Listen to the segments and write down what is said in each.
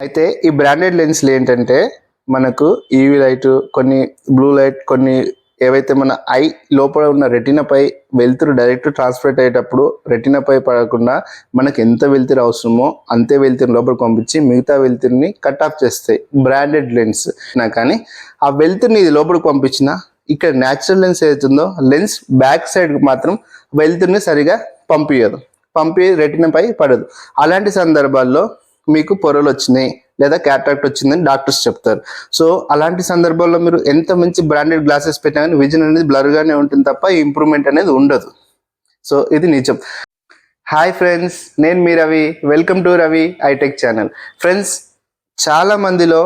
అయితే ఈ బ్రాండెడ్ లెన్స్లు ఏంటంటే మనకు ఈవీ లైట్, కొన్ని బ్లూ లైట్, కొన్ని ఏవైతే మన ఐ లోపల ఉన్న రెటినాపై వెలుతురు డైరెక్ట్ ట్రాన్స్ఫర్ అయ్యేటప్పుడు రెటినాపై పడకుండా మనకు ఎంత వెలుతురు అవసరమో అంతే వెలుతురు లోపలికి పంపించి మిగతా వెలుతురుని కట్ ఆఫ్ చేస్తాయి బ్రాండెడ్ లెన్స్. కానీ ఆ వెలుతురుని ఇది లోపలికి పంపించిన ఇక్కడ న్యాచురల్ లెన్స్ ఏదైతుందో లెన్స్ బ్యాక్ సైడ్కి మాత్రం వెలుతురుని సరిగా పంపి రెటినాపై పడదు. అలాంటి సందర్భాల్లో మీకు పొరలు వచ్చినాయి లేదా క్యాటరాక్ట్ వచ్చిందని డాక్టర్స్ చెప్తారు. సో అలాంటి సందర్భాల్లో మీరు ఎంత మంచి బ్రాండెడ్ గ్లాసెస్ పెట్టినా కానీ విజన్ అనేది బ్లర్గానే ఉంటుంది తప్ప ఇంప్రూవ్మెంట్ అనేది ఉండదు. సో ఇది నిజం. హాయ్ ఫ్రెండ్స్, నేను మీ Ravi. Welcome to Ravi iTech channel. Friends, చాలా మందిలో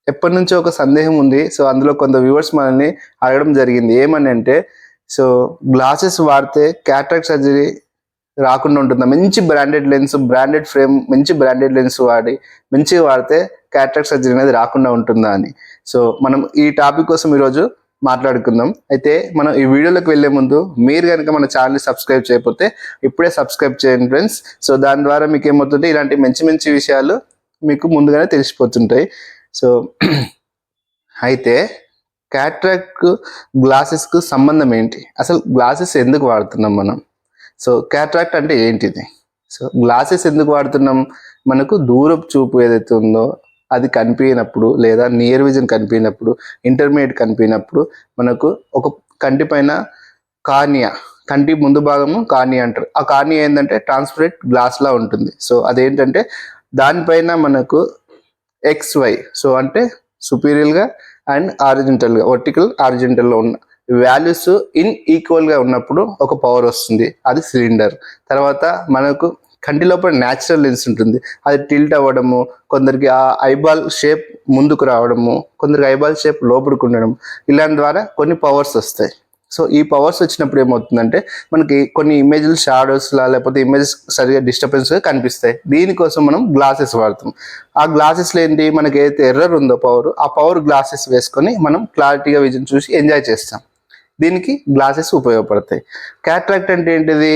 ఎప్పటి నుంచో ఒక సందేహం ఉంది. సో అందులో కొంత వ్యూవర్స్ మనల్ని అడగడం జరిగింది. ఏమని అంటే, సో గ్లాసెస్ వాడితే క్యాటరాక్ట్ సర్జరీ రాకుండా ఉంటుందా? మంచి బ్రాండెడ్ లెన్స్, బ్రాండెడ్ ఫ్రేమ్, మంచి బ్రాండెడ్ లెన్స్ వాడి మంచిగా వాడితే క్యాటరాక్ట్ సర్జరీ అనేది రాకుండా ఉంటుందా అని. సో మనం ఈ టాపిక్ కోసం ఈరోజు మాట్లాడుకుందాం. అయితే మనం ఈ వీడియోలోకి వెళ్ళే ముందు మీరు కనుక మన ఛానల్ని సబ్స్క్రైబ్ చేయకపోతే ఇప్పుడే సబ్స్క్రైబ్ చేయండి ఫ్రెండ్స్. సో దాని ద్వారా మీకు ఏమవుతుంటే ఇలాంటి మంచి మంచి విషయాలు మీకు ముందుగానే తెలిసిపోతుంటాయి. సో అయితే క్యాటరాక్ట్ గ్లాసెస్కు సంబంధం ఏంటి? అసలు గ్లాసెస్ ఎందుకు వాడుతున్నాం మనం? సో క్యాటరాక్ట్ అంటే ఏంటిది? సో గ్లాసెస్ ఎందుకు వాడుతున్నాం? మనకు దూరపు చూపు ఏదైతే ఉందో అది కనిపించినప్పుడు, లేదా నియర్ విజన్ కనిపించినప్పుడు, ఇంటర్మీడియట్ కనిపించినప్పుడు మనకు ఒక కంటి పైన కార్నియా, కంటి ముందు భాగము కార్నియా అంటారు. ఆ కార్నియా ఏంటంటే ట్రాన్స్పరెంట్ గ్లాస్ లా ఉంటుంది. సో అదేంటంటే దానిపైన మనకు XY, సో అంటే సుపీరియర్గా అండ్ ఆరిజెంటల్గా, వర్టికల్ ఆరిజెంటల్లో ఉన్న వాల్యూస్ ఈక్వల్గా ఉన్నప్పుడు ఒక పవర్ వస్తుంది, అది సిలిండర్. తర్వాత మనకు కంటి లోపల న్యాచురల్ లెన్స్ ఉంటుంది, అది టిల్ట్ అవ్వడము, కొందరికి ఆ ఐబాల్ షేప్ ముందుకు రావడము, కొందరికి ఐబాల్ షేప్ లోపలికి ఉండడం, ఇలాంటి ద్వారా కొన్ని పవర్స్ వస్తాయి. సో ఈ పవర్స్ వచ్చినప్పుడు ఏమవుతుందంటే మనకి కొన్ని ఇమేజ్లు షాడోస్లా లేకపోతే ఇమేజెస్ సరిగా డిస్టర్బెన్స్గా కనిపిస్తాయి. దీనికోసం మనం గ్లాసెస్ వాడతాం. ఆ గ్లాసెస్లో ఏంటి, మనకి ఏదైతే ఎర్రర్ ఉందో పవర్, ఆ పవర్ గ్లాసెస్ వేసుకొని మనం క్లారిటీగా విజన్ చూసి ఎంజాయ్ చేస్తాం. దీనికి గ్లాసెస్ ఉపయోగపడతాయి. క్యాటరాక్ట్ అంటే ఏంటిది?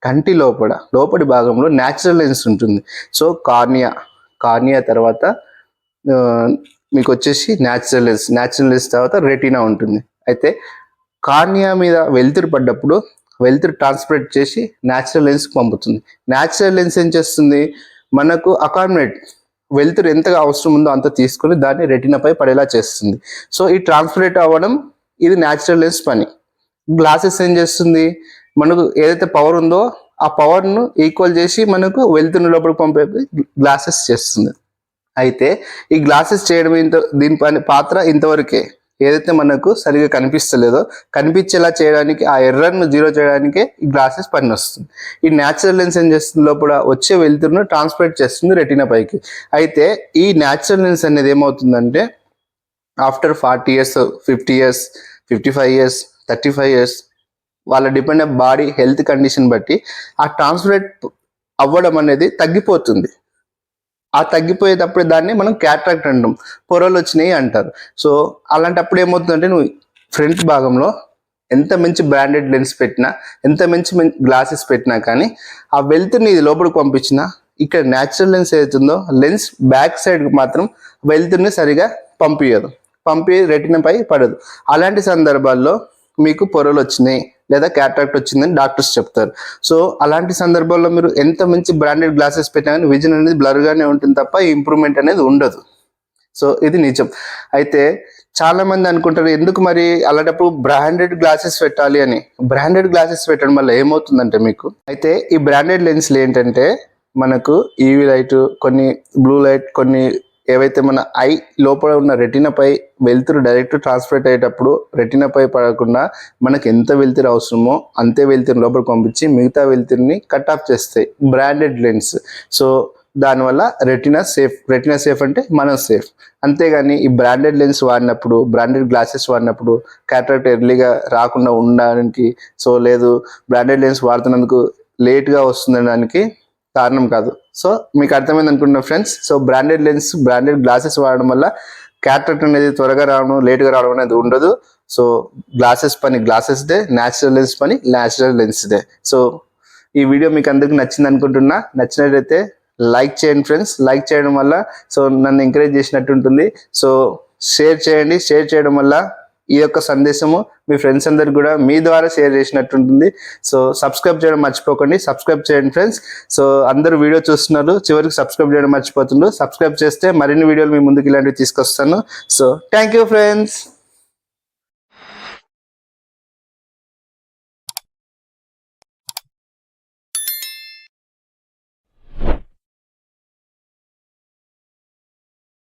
కంటి లోపలి భాగంలో న్యాచురల్ లెన్స్ ఉంటుంది. సో కార్నియా తర్వాత మీకు వచ్చేసి న్యాచురల్ లెన్స్ తర్వాత రెటీనా ఉంటుంది. అయితే కార్నియా మీద వెలుతురు పడ్డప్పుడు వెలుతురు ట్రాన్స్పరెట్ చేసి న్యాచురల్ లెన్స్కి పంపుతుంది. న్యాచురల్ లెన్స్ ఏం చేస్తుంది, మనకు అకామిడేట్ వెలుతురు ఎంతగా అవసరం ఉందో అంత తీసుకొని దాన్ని రెటీనాపై పడేలా చేస్తుంది. సో ఈ ట్రాన్స్పరేట్ అవ్వడం ఇది న్యాచురల్ లెన్స్ పని. గ్లాసెస్ ఏం చేస్తుంది, మనకు ఏదైతే పవర్ ఉందో ఆ పవర్ను ఈక్వల్ చేసి మనకు వెలుతురు లోపలికి పంపే గ్లాసెస్ చేస్తుంది. అయితే ఈ గ్లాసెస్ చేయడం దీని పని పాత్ర ఇంతవరకే. ఏదైతే మనకు సరిగా కనిపిస్తలేదో కనిపించేలా చేయడానికి, ఆ ఎర్రర్ను జీరో చేయడానికి ఈ గ్లాసెస్ పని వస్తుంది. ఈ న్యాచురల్ లెన్స్ ఏం చేస్తుంది, లోపల వచ్చే వెలుతురును ట్రాన్స్పరేట్ చేస్తుంది రెటీనా పైకి. అయితే ఈ న్యాచురల్ లెన్స్ అనేది ఏమవుతుందంటే after 40 years, 50 years, 55 years, 35 years వాళ్ళ డిపెండ్ బాడీ హెల్త్ కండిషన్ బట్టి ఆ ట్రాన్స్పరేట్ అవ్వడం అనేది తగ్గిపోతుంది. ఆ తగ్గిపోయేటప్పుడు దాన్ని మనం క్యాటరాక్ట్ అంటాం, పొరలు వచ్చినాయి అంటారు. సో అలాంటప్పుడు ఏమవుతుందంటే నువ్వు ఫ్రంట్ భాగంలో ఎంత మంచి బ్రాండెడ్ లెన్స్ పెట్టినా, ఎంత మంచి గ్లాసెస్ పెట్టినా కానీ ఆ వెలుతురుని ఇది లోపలికి పంపించినా ఇక్కడ న్యాచురల్ లెన్స్ ఏదైతుందో లెన్స్ బ్యాక్ సైడ్కి మాత్రం వెలుతురుని సరిగా పంపి రెటినాపై పడదు. అలాంటి సందర్భాల్లో మీకు పొరలు వచ్చినాయి లేదా క్యాటరాక్ట్ వచ్చిందని డాక్టర్స్ చెప్తారు. సో అలాంటి సందర్భాల్లో మీరు ఎంత మంచి బ్రాండెడ్ గ్లాసెస్ పెట్టినా కానీ విజన్ అనేది బ్లర్గానే ఉంటుంది తప్ప ఇంప్రూవ్మెంట్ అనేది ఉండదు. సో ఇది నిజం. అయితే చాలా మంది అనుకుంటారు, ఎందుకు మరి అలాంటప్పుడు బ్రాండెడ్ గ్లాసెస్ పెట్టాలి అని. బ్రాండెడ్ గ్లాసెస్ పెట్టడం వల్ల ఏమవుతుందంటే మీకు, అయితే ఈ బ్రాండెడ్ లెన్స్లు ఏంటంటే మనకు ఈవీ లైట్, కొన్ని బ్లూ లైట్, కొన్ని ఏవైతే మన ఐ లోపల ఉన్న రెటినాపై వెలుతురు డైరెక్ట్ ట్రాన్స్ఫర్ అయ్యేటప్పుడు రెటినాపై పడకుండా మనకు ఎంత వెలుతురు అవసరమో అంతే వెలుతురు లోపలికి పంపించి మిగతా వెలుతురుని కట్ ఆఫ్ చేస్తాయి బ్రాండెడ్ లెన్స్. సో దానివల్ల రెటినా సేఫ్ అంటే మనం సేఫ్. అంతేగాని ఈ బ్రాండెడ్ లెన్స్ వాడినప్పుడు, బ్రాండెడ్ గ్లాసెస్ వాడినప్పుడు క్యాటరాక్ట్ ఎర్లీగా రాకుండా ఉండడానికి, సో లేదు బ్రాండెడ్ లెన్స్ వాడుతున్నందుకు లేట్గా వస్తుందనడానికి కారణం కాదు. సో మీకు అర్థమైంది అనుకుంటున్నా friends. So branded lens, branded glasses వాడడం వల్ల క్యాటరాక్ట్ అనేది త్వరగా రావడం, లేట్గా రావడం అనేది ఉండదు. సో గ్లాసెస్ పని గ్లాసెస్దే, న్యాచురల్ లెన్స్ పని న్యాచురల్ లెన్స్దే. సో ఈ వీడియో మీకు అందరికి నచ్చింది అనుకుంటున్నా. నచ్చినట్లయితే లైక్ చేయండి ఫ్రెండ్స్. లైక్ చేయడం వల్ల సో నన్ను ఎంకరేజ్ చేసినట్టు ఉంటుంది. సో షేర్ చేయండి. షేర్ చేయడం వల్ల ఈ యొక్క సందేశము మీ ఫ్రెండ్స్ అందరికి కూడా మీ ద్వారా షేర్ చేసినట్టు ఉంటుంది. సో సబ్స్క్రైబ్ చేయడం మర్చిపోకండి. సబ్స్క్రైబ్ చేయండి ఫ్రెండ్స్. సో అందరూ వీడియో చూస్తున్నారు, చివరికి సబ్స్క్రైబ్ చేయడం మర్చిపోతుండ్రు. సబ్స్క్రైబ్ చేస్తే మరిన్ని వీడియోలు మీ ముందుకు ఇలాంటివి తీసుకొస్తాను. So thank you friends.